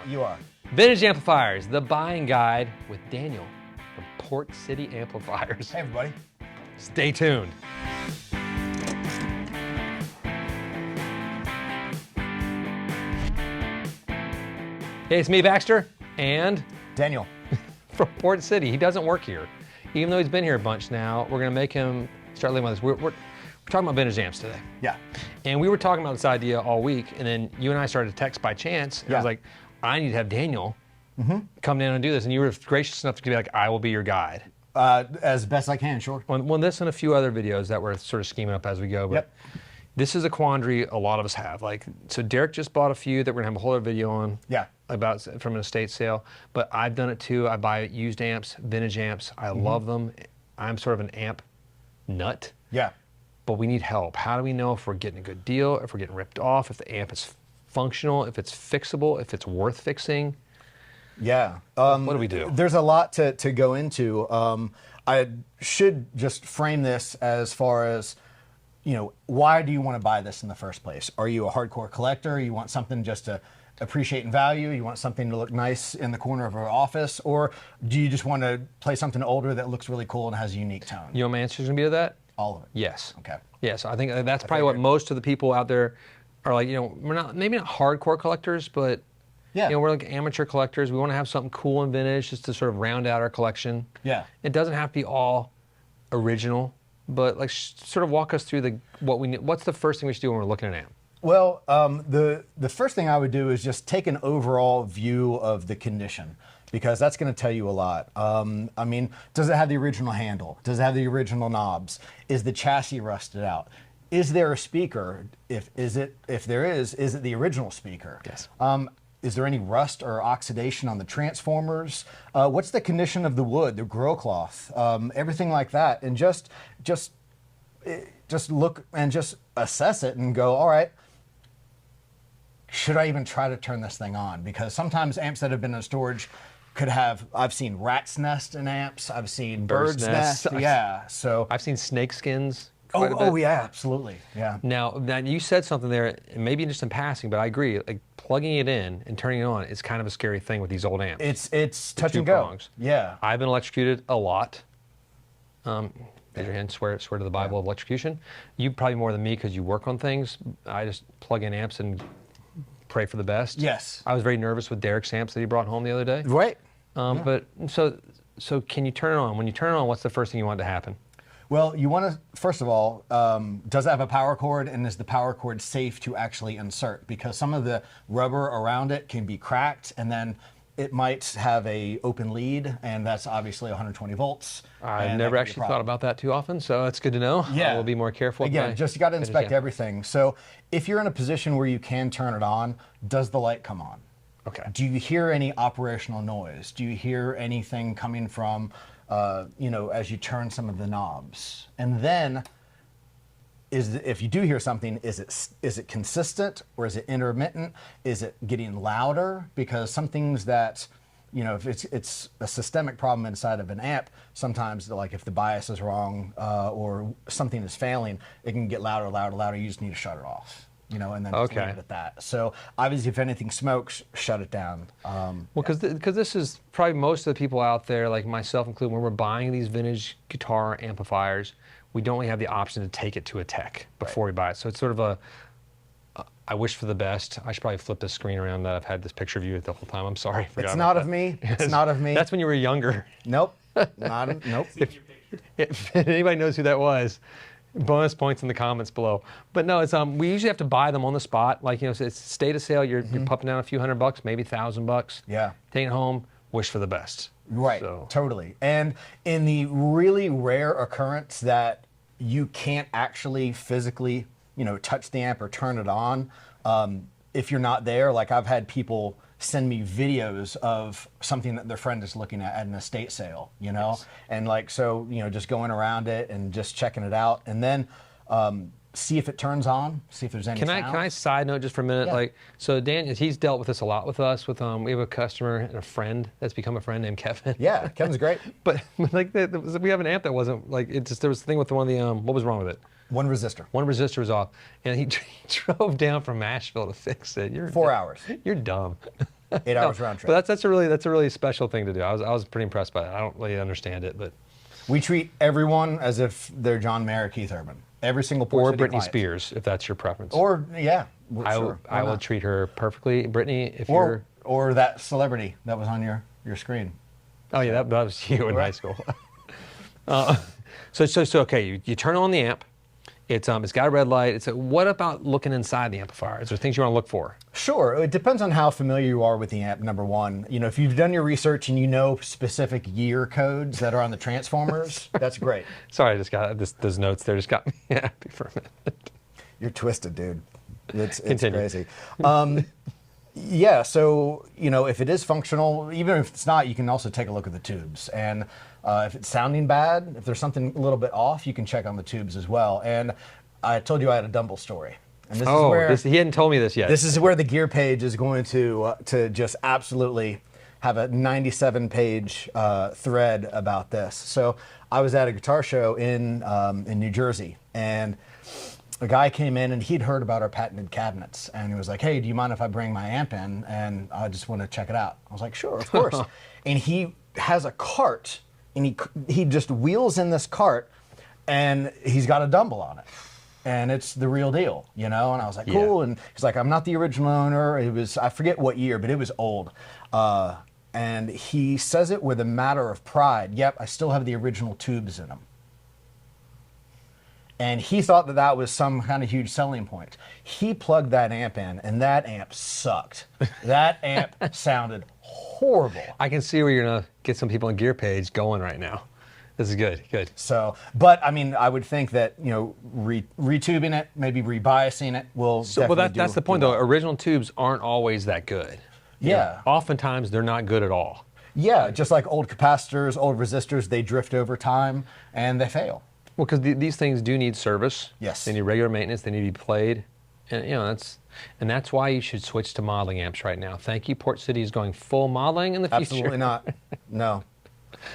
You are. Vintage Amplifiers, the buying guide with Daniel from Port City Amplifiers. Hey, everybody. Stay tuned. Hey, it's me, Baxter, and Daniel. from Port City. He doesn't work here. Even though he's been here a bunch now, we're going to make him start living with us. We're talking about vintage amps today. Yeah. And we were talking about this idea all week, and then you and I started to text by chance, and I was like, I need to have Daniel come in and do this. And you were gracious enough to be like, I will be your guide. As best I can, sure. On this and a few other videos that we're sort of scheming up as we go. But this is a quandary a lot of us have. Like, so Derek just bought a few that we're gonna have a whole other video on. Yeah. About from an estate sale. But I've done it too. I buy used amps, vintage amps. I love them. I'm sort of an amp nut. Yeah. But we need help. How do we know if we're getting a good deal, if we're getting ripped off, if the amp is functional, if it's fixable, if it's worth fixing? Yeah. What do we do? There's a lot to go into. I should just frame this as far as, you know, why do you want to buy this in the first place? Are you a hardcore collector? You want something just to appreciate and value? You want something to look nice in the corner of our office? Or do you just want to play something older that looks really cool and has a unique tone? You know what my answer is going to be to that? All of it. Yes. Okay. Yes, I think that's probably what most of the people out there are like. You know, we're not maybe not hardcore collectors, but Yeah. you know, we're like amateur collectors. We want to have something cool and vintage just to sort of round out our collection. Yeah. It doesn't have to be all original, but like sort of walk us through what we need. What's the first thing we should do when we're looking at an amp? Well, the first thing I would do is just take an overall view of the condition, because that's going to tell you a lot. I mean, does it have the original handle? Does it have the original knobs? Is the chassis rusted out? Is there a speaker? If there is it the original speaker? Yes. Is there any rust or oxidation on the transformers? What's the condition of the wood, the grill cloth, everything like that, and just look and just assess it and go, all right, should I even try to turn this thing on? Because sometimes amps that have been in storage could have, I've seen rat's nest in amps, I've seen bird's nest. Yeah, so. I've seen snake skins. Oh yeah, absolutely, yeah. Now you said something there, maybe just in passing, but I agree. Like plugging it in and turning it on is kind of a scary thing with these old amps. It's touch and go. Prongs. Yeah. I've been electrocuted a lot. Raise your hand, swear to the Bible of electrocution. You probably more than me because you work on things. I just plug in amps and pray for the best. Yes. I was very nervous with Derek's amps that he brought home the other day. Right. But so can you turn it on? When you turn it on, what's the first thing you want to happen? Well, you want to, first of all, does it have a power cord, and is the power cord safe to actually insert? Because some of the rubber around it can be cracked, and then it might have a open lead, and that's obviously 120 volts. I've never actually thought about that too often, so that's good to know. Yeah. I will be more careful. Again, just you got to inspect everything. So if you're in a position where you can turn it on, does the light come on? Okay. Do you hear any operational noise? Do you hear anything coming from, you know, as you turn some of the knobs? And then, if you do hear something, is it consistent, or is it intermittent? Is it getting louder? Because some things that, you know, if it's a systemic problem inside of an amp, sometimes like if the bias is wrong or something is failing, it can get louder, louder, louder. You just need to shut it off. You know, and then just leave it at that. So obviously, if anything smokes, shut it down. Well, because this is probably most of the people out there, like myself included, when we're buying these vintage guitar amplifiers, we don't really have the option to take it to a tech before we buy it. So it's sort of I wish for the best. I should probably flip this screen around that I've had this picture of you the whole time. I'm sorry. It's not of me. It's not of me. That's when you were younger. Nope. Nope. If anybody knows who that was, bonus points in the comments below. But no, it's we usually have to buy them on the spot. Like, you know, it's state of sale. You're pumping down a few $100, maybe $1,000. Yeah. Take it home. Wish for the best. Right. So. Totally. And in the really rare occurrence that you can't actually physically, you know, touch the amp or turn it on, if you're not there, like I've had people send me videos of something that their friend is looking at an estate sale, you know? Yes. And like, so, you know, just going around it and just checking it out, and then see if it turns on, see if there's any sound. Can I side note just for a minute? Yeah. Like, so Dan, he's dealt with this a lot with us. With we have a customer and a friend that's become a friend named Kevin. Yeah, Kevin's great. But like, we have an amp that wasn't like, it just, there was a thing with one of the, what was wrong with it? One resistor. One resistor was off, and he drove down from Asheville to fix it. 4 hours. You're dumb. 8 hours round trip. But that's a really special thing to do. I was pretty impressed by that. I don't really understand it, but We treat everyone as if they're John Mayer or Keith Urban. Every single Port or City Britney client. Spears, if that's your preference. Or yeah, well, sure. Why I will not? treat her perfectly. Brittany, if you're or that celebrity that was on your screen. oh yeah, that was you in high school. So okay, you turn on the amp. It's got a red light. What about looking inside the amplifier? Is there things you want to look for? Sure. It depends on how familiar you are with the amp, number one. You know, if you've done your research and you know specific year codes that are on the transformers, that's great. Sorry, I just got those notes there. Just got me happy for a minute. You're twisted, dude. It's Continue. crazy. Yeah, so, you know, if it is functional, even if it's not, you can also take a look at the tubes. And if it's sounding bad, if there's something a little bit off, you can check on the tubes as well. And I told you I had a Dumble story. And this is where he hadn't told me this yet. this is where the gear page is going to just absolutely have a 97-page thread about this. So I was at a guitar show in New Jersey, and a guy came in and he'd heard about our patented cabinets, and he was like, "Hey, do you mind if I bring my amp in? And I just want to check it out." I was like, "Sure, of course." And he has a cart, and he just wheels in this cart, and he's got a Dumble on it. And it's the real deal, you know? And I was like, cool. And he's like, I'm not the original owner. It was, I forget what year, but it was old. And he says it with a matter of pride. Yep, I still have the original tubes in them. And he thought that that was some kind of huge selling point. He plugged that amp in, and that amp sucked. That amp sounded horrible. I can see where you're going to get some people on Gear Page going right now. This is good. So, but I mean, I would think that, you know, retubing it, maybe rebiasing it will definitely that's the point, though. Original tubes aren't always that good. Yeah. Oftentimes, they're not good at all. Yeah, just like old capacitors, old resistors, they drift over time and they fail. Well, because these things do need service. Yes. They need regular maintenance. They need to be played. And, you know, that's why you should switch to modeling amps right now. Thank you, Port City is going full modeling in the future. Absolutely not. No.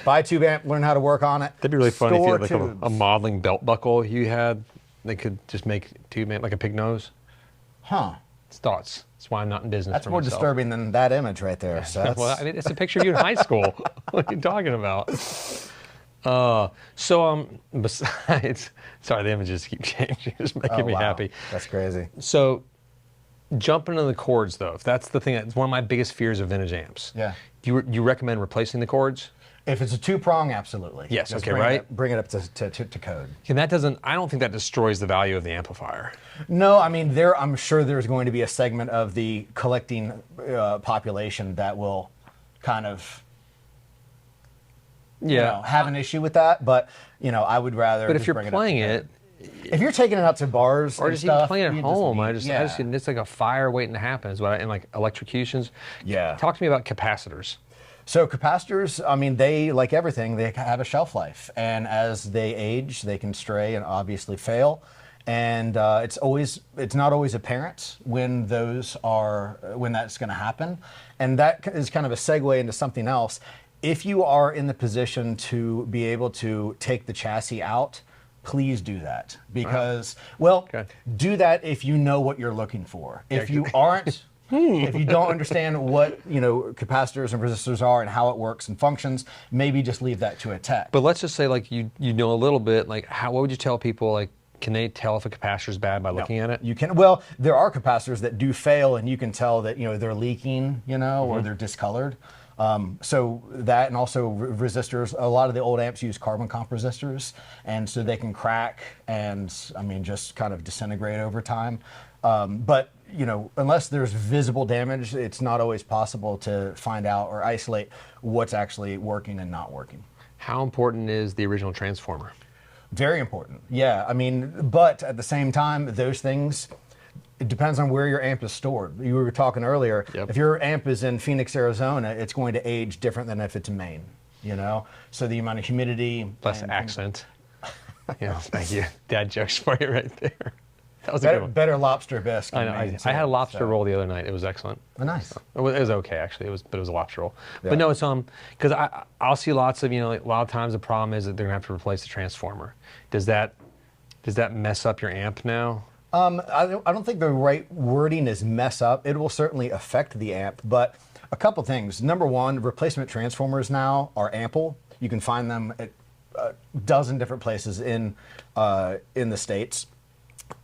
Buy a tube amp, learn how to work on it. That'd be really funny if you had Store like a modeling belt buckle you had. They could just make tube amp like a pig nose. Huh. It's thoughts. That's why I'm not in business. That's for more myself. disturbing than that image right there. So that's, Well, I mean, it's a picture of you in high school. What are you talking about? Besides, sorry, the images keep changing. It's making me wow. happy. That's crazy. So, jumping into the cords, though, if that's the thing, that's one of my biggest fears of vintage amps. Yeah. Do you recommend replacing the cords? If it's a two-prong, absolutely. Yes, Just okay, bring right? It up, bring it up to code. And I don't think that destroys the value of the amplifier. No, I mean, I'm sure there's going to be a segment of the collecting population that will kind of have an issue with that, but, you know, I would rather But if just you're bring playing it, it, if you're taking it out to bars or and just even stuff, playing at you home, yeah. it's like a fire waiting to happen, is what and like electrocutions. Yeah. Talk to me about capacitors. So capacitors, I mean, they, like everything, they have a shelf life. And as they age, they can stray and obviously fail. And it's not always apparent when that's going to happen. And that is kind of a segue into something else. If you are in the position to be able to take the chassis out, please do that. Because, do that if you know what you're looking for. If you aren't... If you don't understand what, you know, capacitors and resistors are and how it works and functions, maybe just leave that to a tech. But let's just say, like, you know a little bit, like, what would you tell people, like, can they tell if a capacitor is bad by looking at it? You can. Well, there are capacitors that do fail, and you can tell that, you know, they're leaking, you know, or they're discolored. So that, and also resistors, a lot of the old amps use carbon comp resistors, and so they can crack and, I mean, just kind of disintegrate over time. But, you know, unless there's visible damage, it's not always possible to find out or isolate what's actually working and not working. How important is the original transformer? Very important, yeah. I mean, but at the same time, those things, it depends on where your amp is stored. You were talking earlier, if your amp is in Phoenix, Arizona, it's going to age different than if it's in Maine, you know? So the amount of humidity. Less accent. Yeah, thank you. Dad jokes for you right there. That was a good one. Better lobster bisque. I know. I had a lobster roll the other night. It was excellent. Oh, nice. It was okay actually. But it was a lobster roll. Yeah. But no, it's because I'll see lots of, you know, like, a lot of times the problem is that they're gonna have to replace the transformer. Does that mess up your amp now? I don't think the right wording is mess up. It will certainly affect the amp, but A couple things. Number one, replacement transformers now are ample. You can find them at a dozen different places in the States.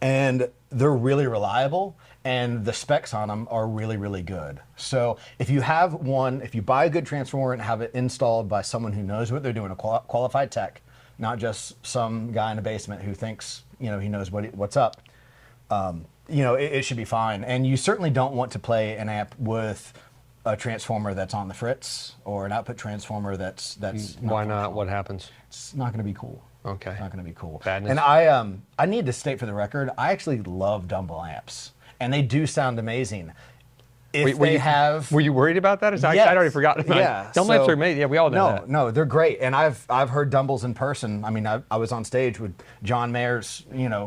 And they're really reliable, and the specs on them are really, really good. So if you have one, if you buy a good transformer and have it installed by someone who knows what they're doing, a qualified tech, not just some guy in a basement who thinks, he knows what's up, it should be fine. And you certainly don't want to play an amp with a transformer that's on the fritz or an output transformer that's Why not? What happens? It's not going to be cool. Okay. It's not going to be cool. Badness. And I need to state for the record, I actually love Dumble amps, and they do sound amazing. If Were you worried about that? Yes. I'd already forgotten about yeah, it. Dumble amps are amazing. Yeah, we all know that. No, they're great, and I've heard Dumbles in person. I mean, I was on stage with John Mayer's,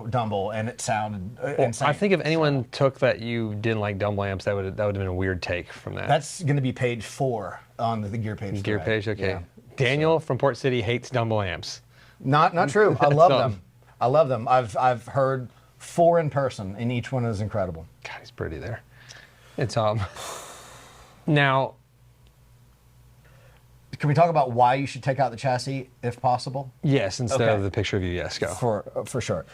Dumble, and it sounded insane. I think if anyone took that you didn't like Dumble amps, that would have been a weird take from that. That's going to be page 4 on the gear page. Gear today. page, okay. Yeah. Daniel from Port City hates Dumble amps. Not true. I love So- them. I love them. I've heard 4 in person, and each one is incredible. God, he's pretty there. It's now. Can we talk about why you should take out the chassis if possible? Yes, instead Okay. of the picture of you. Yes, go. For sure.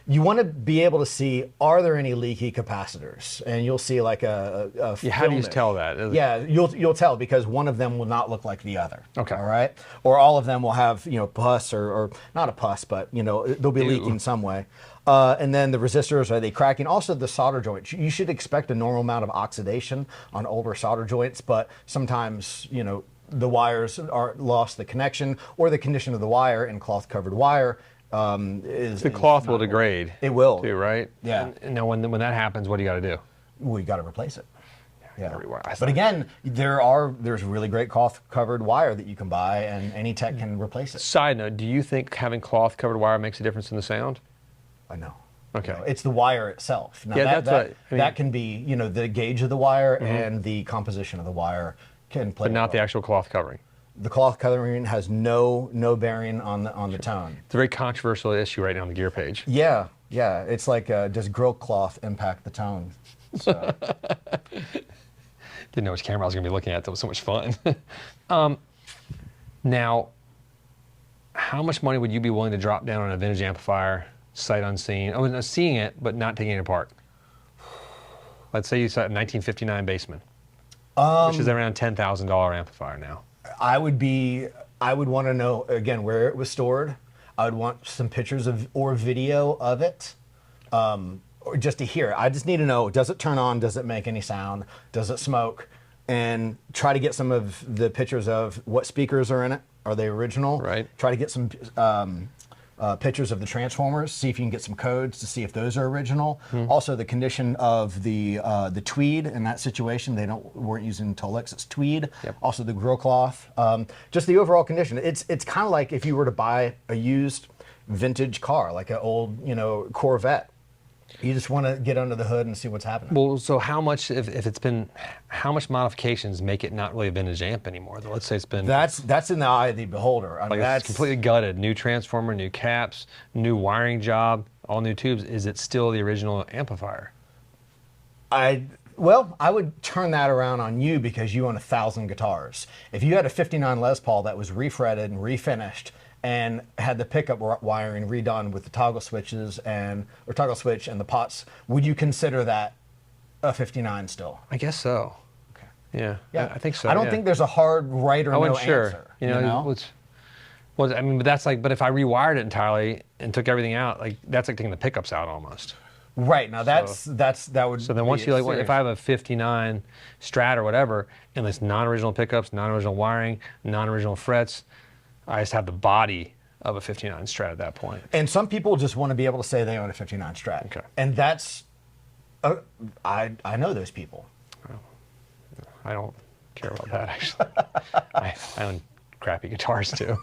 You want to be able to see, are there any leaky capacitors? And you'll see like a Yeah, how do you filmish- tell that? Yeah, you'll tell because one of them will not look like the other. Okay. All right. Or all of them will have pus or not a pus, but they'll be Ew. leaking some way. And then the resistors, are they cracking? Also the solder joints. You should expect a normal amount of oxidation on older solder joints, but sometimes the wires are lost the connection, or the condition of the wire in cloth covered wire. The cloth will degrade. It will. Too, right? Yeah. And now when that happens, what do you got to do? We got to replace it. Yeah. gotta rewire. I But thought- again, there's really great cloth covered wire that you can buy, and any tech can replace it. Side note: do you think having cloth covered wire makes a difference in the sound? I know. Okay. It's the wire itself. Now, Yeah, that, that's what I mean. that can be, the gauge of the wire and the composition of the wire can play. But not a the role. actual cloth covering. The cloth covering has no bearing on the tone. It's a very controversial issue right now on the gear page. Yeah. It's like does grill cloth impact the tone? So, Didn't know which camera I was going to be looking at. That was so much fun. Now, how much money would you be willing to drop down on a vintage amplifier, sight unseen? Oh, no, seeing it, but not taking it apart. Let's say you saw a 1959 Bassman, which is around $10,000 amplifier now. I would want to know again where it was stored. I would want some pictures or video of it, or just to hear it. I just need to know: does it turn on? Does it make any sound? Does it smoke? And try to get some of the pictures of what speakers are in it. Are they original? Right. Try to get some pictures of the transformers. See if you can get some codes to see if those are original. Also, the condition of the tweed in that situation. They weren't using Tolex. It's tweed. Yep. Also, the grill cloth. Just the overall condition. It's kind of like if you were to buy a used vintage car, like an old Corvette. You just want to get under the hood and see what's happening. Well, so how much, if it's been, how much modifications make it not really a vintage amp anymore? Let's say it's been That's in the eye of the beholder. I mean, like that's it's completely gutted, new transformer, new caps, new wiring job, all new tubes. Is it still the original amplifier? I would turn that around on you because you own 1,000 guitars. If you had a 59 Les Paul that was refretted and refinished and had the pickup wiring redone with the toggle switches or toggle switch and the pots, would you consider that a 59 still? I guess so. Okay. Yeah, I think so. I don't yeah. think there's a hard right or I no wasn't sure. answer. I mean, but that's like, but if I rewired it entirely and took everything out, like that's like taking the pickups out almost. Right, now that would. So then once you if I have a 59 Strat or whatever, and it's non-original pickups, non-original wiring, non-original frets, I just have the body of a 59 Strat at that point. And some people just want to be able to say they own a 59 Strat. Okay. And that's, I know those people. I don't care about that actually. I own crappy guitars too.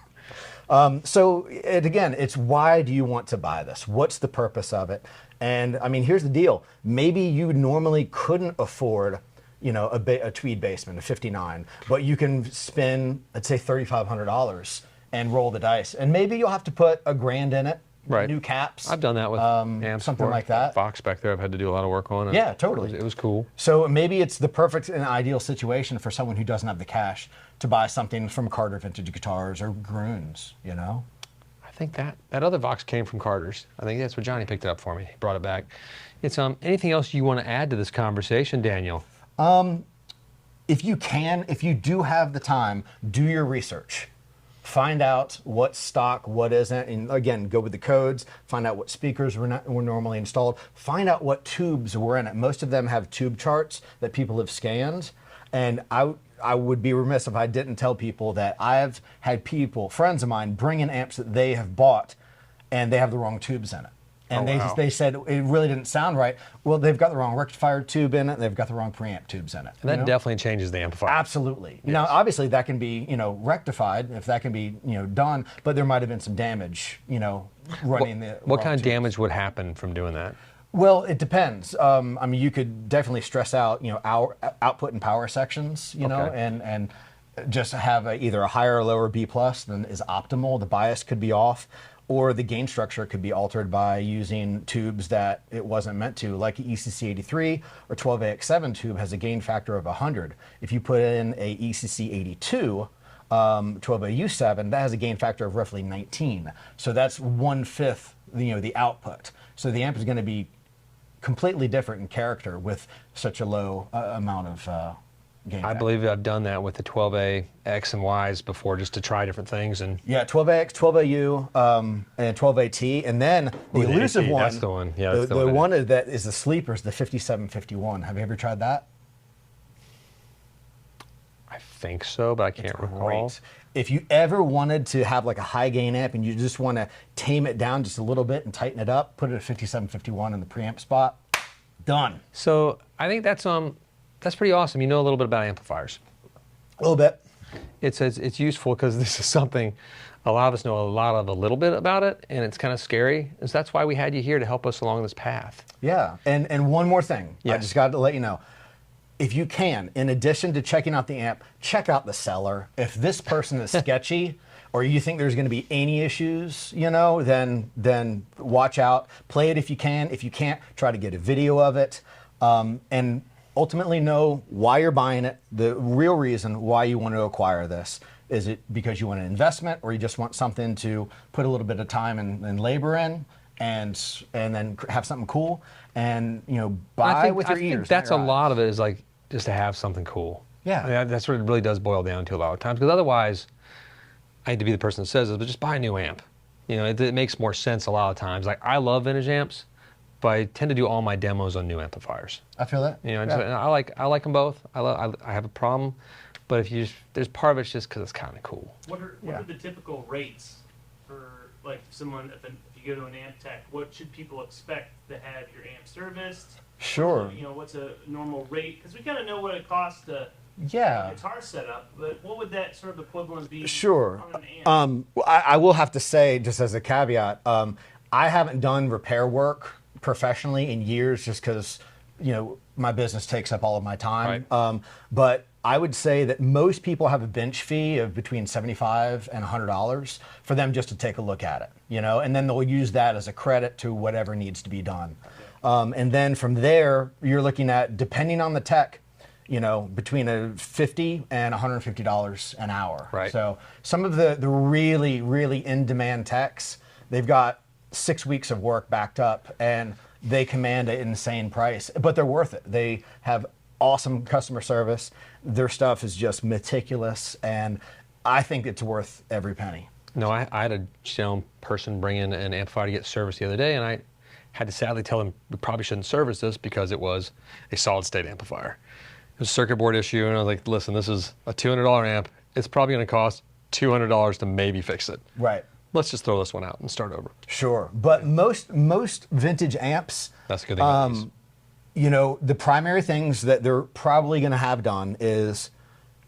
So again, it's why do you want to buy this? What's the purpose of it? And I mean, here's the deal. Maybe you normally couldn't afford, a tweed Bassman, a 59, but you can spend, let's say, $3,500 and roll the dice. And maybe you'll have to put $1,000 in it Right. new caps. I've done that with amps something before. like that. Vox back there, I've had to do a lot of work on it. Yeah, totally. It was cool. So maybe it's the perfect and ideal situation for someone who doesn't have the cash to buy something from Carter Vintage Guitars or Groons, you know? I think that other Vox came from Carter's. I think that's where Johnny picked it up for me. He brought it back. It's anything else you want to add to this conversation, Daniel? If you can, if you do have the time, do your research. Find out what's stock, what isn't, and again, go with the codes, find out what speakers were normally installed, find out what tubes were in it. Most of them have tube charts that people have scanned, and I would be remiss if I didn't tell people that I've had people, friends of mine, bring in amps that they have bought, and they have the wrong tubes in it. And they said it really didn't sound right. Well, they've got the wrong rectifier tube in it. They've got the wrong preamp tubes in it. And that definitely changes the amplifier. Absolutely. Yes. Now, obviously, that can be rectified if that can be done. But there might have been some damage, running the. What kind of tubes. damage would happen from doing that? Well, it depends. I mean, you could definitely stress out, our output and power sections, and just have either a higher or lower B plus than is optimal. The bias could be off. Or the gain structure could be altered by using tubes that it wasn't meant to, like an ECC 83 or 12AX7 tube has a gain factor of 100. If you put in a ECC 82, 12AU7, that has a gain factor of roughly 19. So that's 1/5, the output. So the amp is going to be completely different in character with such a low amount of gain factor. I believe I've done that with the 12A X and Ys before, just to try different things. And yeah, 12AX, 12AU, and 12AT, and then the elusive AT, one. that's the one. Yeah, that's the one that is the sleeper is the 5751. Have you ever tried that? I think so, but I can't recall. Great. If you ever wanted to have like a high gain amp and you just want to tame it down just a little bit and tighten it up, put it at 5751 in the preamp spot. Done. So I think that's pretty awesome. You know a little bit about amplifiers. A little bit. It's useful because this is something a lot of us know a little bit about it, and it's kind of scary. So that's why we had you here to help us along this path. Yeah, and one more thing. Yes. I just got to let you know. If you can, in addition to checking out the amp, check out the seller. If this person is sketchy or you think there's going to be any issues, then watch out. Play it if you can. If you can't, try to get a video of it. And ultimately know why you're buying it, the real reason why you want to acquire this. Is it because you want an investment or you just want something to put a little bit of time and labor in and then have something cool and buy with your ears. I think that's a lot of it is like just to have something cool. Yeah. I mean, that's what it really does boil down to a lot of times, because otherwise, I hate to be the person that says this, but just buy a new amp. It makes more sense a lot of times. Like, I love vintage amps, but I tend to do all my demos on new amplifiers. I feel that. I like them both. I have a problem, but there's part of it's just because it's kind of cool. What are the typical rates for like someone if you go to an amp tech? What should people expect to have your amp serviced? Sure. What's a normal rate? Because we kind of know what it costs to guitar setup, but what would that sort of equivalent be? Sure. On an amp? I will have to say, just as a caveat, I haven't done repair work professionally in years just because, my business takes up all of my time. Right. But I would say that most people have a bench fee of between $75 and $100 for them just to take a look at it, and then they'll use that as a credit to whatever needs to be done. And then from there, you're looking at, depending on the tech, between $50 and $150 an hour. Right. So some of the really, really in-demand techs, they've got 6 weeks of work backed up, and they command an insane price, but they're worth it. They have awesome customer service. Their stuff is just meticulous, and I think it's worth every penny. No, I had a person bring in an amplifier to get serviced the other day, and I had to sadly tell him we probably shouldn't service this because it was a solid-state amplifier. It was a circuit board issue, and I was like, listen, this is a $200 amp. It's probably going to cost $200 to maybe fix it. Right. Let's just throw this one out and start over. Sure, but most vintage amps, That's a good thing about these. the primary things that they're probably going to have done is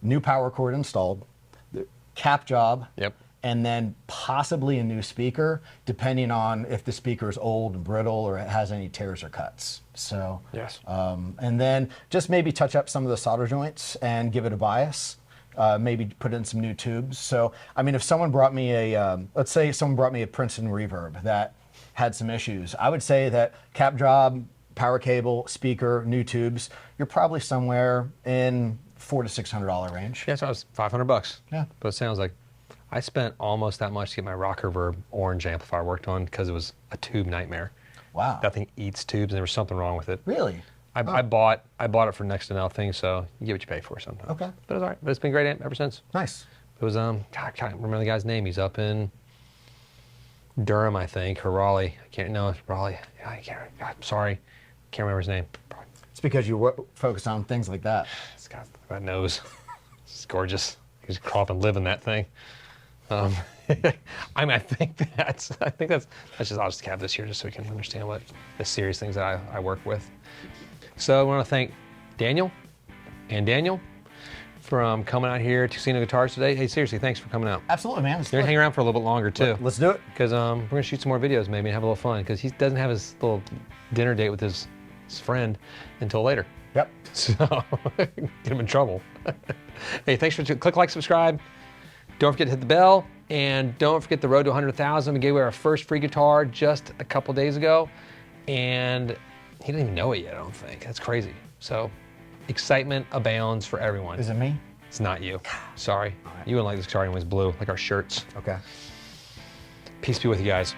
new power cord installed, the cap job, Yep. and then possibly a new speaker, depending on if the speaker is old and brittle or it has any tears or cuts. So, Yes. And then just maybe touch up some of the solder joints and give it a bias. Maybe put in some new tubes. So, I mean, if someone brought me let's say someone brought me a Princeton Reverb that had some issues. I would say that cap job, power cable, speaker, new tubes, you're probably somewhere in $400 to $600 range. Yeah, so I was $500. Yeah. But it sounds like I spent almost that much to get my Rock Reverb orange amplifier worked on because it was a tube nightmare. Wow. That thing eats tubes, and there was something wrong with it. Really? I bought it for next to nothing, so you get what you pay for sometimes. Okay. But it was all right. But it's been great ever since. Nice. It was God, I can't remember the guy's name. He's up in Durham, I think, or Raleigh. I can't know. It's Raleigh. I can't. I'm sorry, can't remember his name. It's because you focus on things like that. This guy's got a nose. It's gorgeous. You just crawl up and live in that thing. I mean, I think that's just, I'll just cap this here just so we can understand what the serious things that I work with. So I want to thank Daniel from coming out here to Casino Guitars today. Hey, seriously, thanks for coming out. Absolutely, man. You're gonna hang around for a little bit longer too. Let's do it. Because we're gonna shoot some more videos maybe and have a little fun. Because he doesn't have his little dinner date with his friend until later. Yep. So get him in trouble. Hey, thanks for click like, subscribe. Don't forget to hit the bell, and don't forget the road to 100,000. We gave away our first free guitar just a couple days ago, and he didn't even know it yet. I don't think. That's crazy. So excitement abounds for everyone. Is it me? It's not you. Sorry. All right. You wouldn't like this guitar anyway. It's blue, like our shirts. Okay. Peace be with you guys.